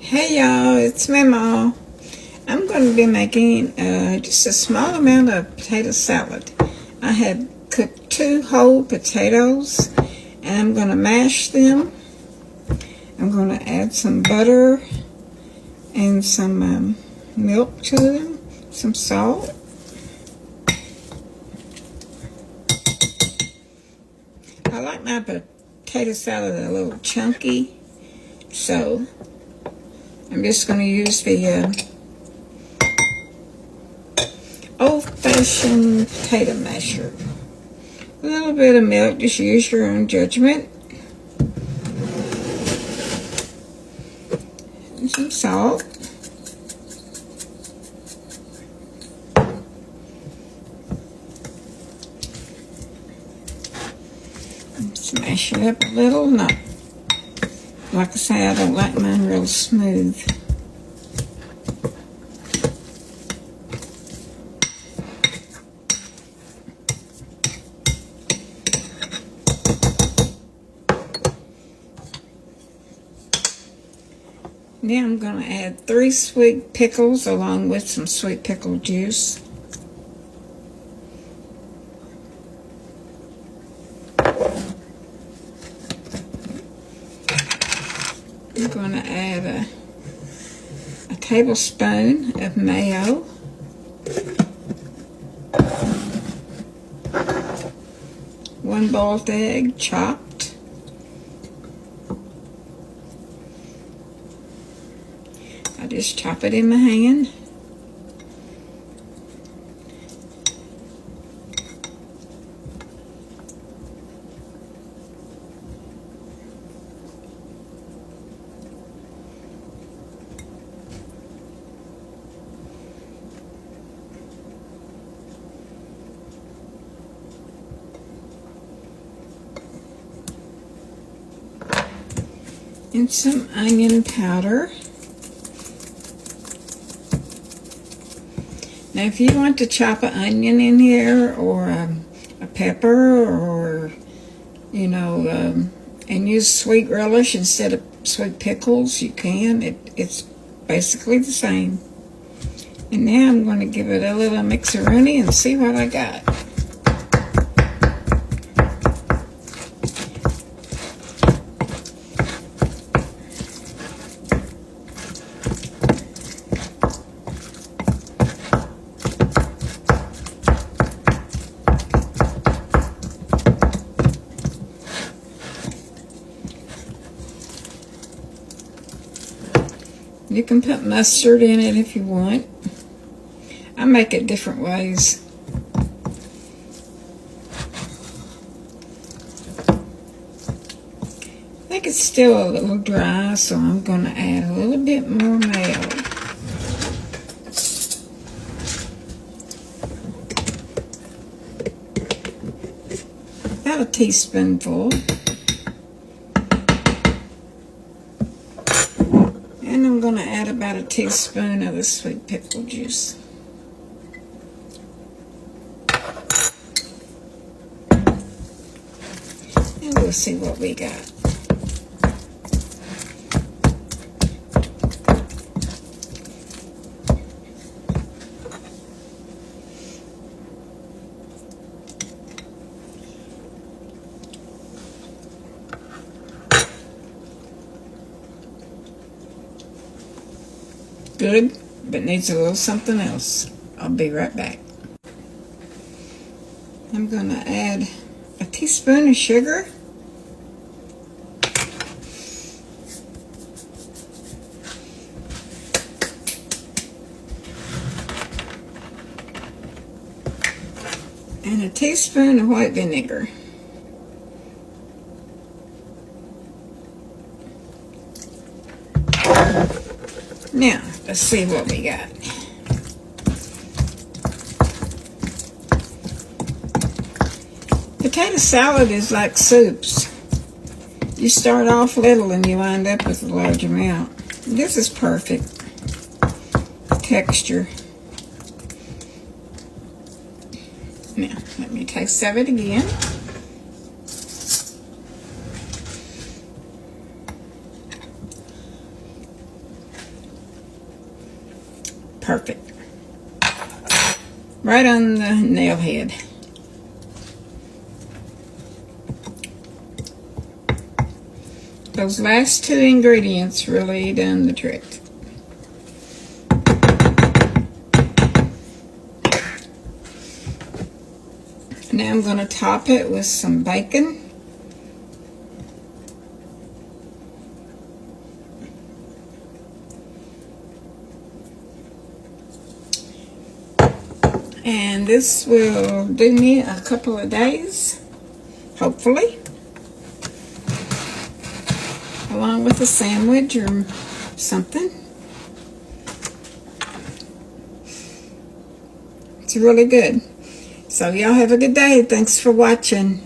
Hey y'all, it's Mama. I'm going to be making just a small amount of potato salad. I have cooked 2 whole potatoes and I'm going to mash them. I'm going to add some butter and some milk to them, some salt. I like my potato salad a little chunky, so I'm just going to use the old-fashioned potato masher. A little bit of milk, just use your own judgment. And some salt. Smash it up a little. Not, like I say, I don't like mine real smooth. Now I'm going to add 3 sweet pickles along with some sweet pickle juice. I'm going to add a tablespoon of mayo. 1 boiled egg chopped. I just chop it in my hand. And some onion powder. Now if you want to chop an onion in here, or a pepper, or and use sweet relish instead of sweet pickles, you can. It's basically the same. And now I'm going to give it a little mixeroni and see what I got. You can put mustard in it if you want. I make it different ways. I think it's still a little dry, so I'm going to add a little bit more mayo. About a teaspoonful. And I'm going to add about a teaspoon of the sweet pickle juice. And we'll see what we got. Good, but needs a little something else. I'll be right back. I'm going to add a teaspoon of sugar. And a teaspoon of white vinegar. Now, let's see what we got. Potato salad is like soups. You start off little and you wind up with a large amount. This is perfect texture. Now, let me taste of it again. perfect. Right on the nail head. Those last two ingredients really done the trick. Now I'm going to top it with some bacon. And this will do me a couple of days, hopefully, along with a sandwich or something. It's really good. So y'all have a good day. Thanks for watching.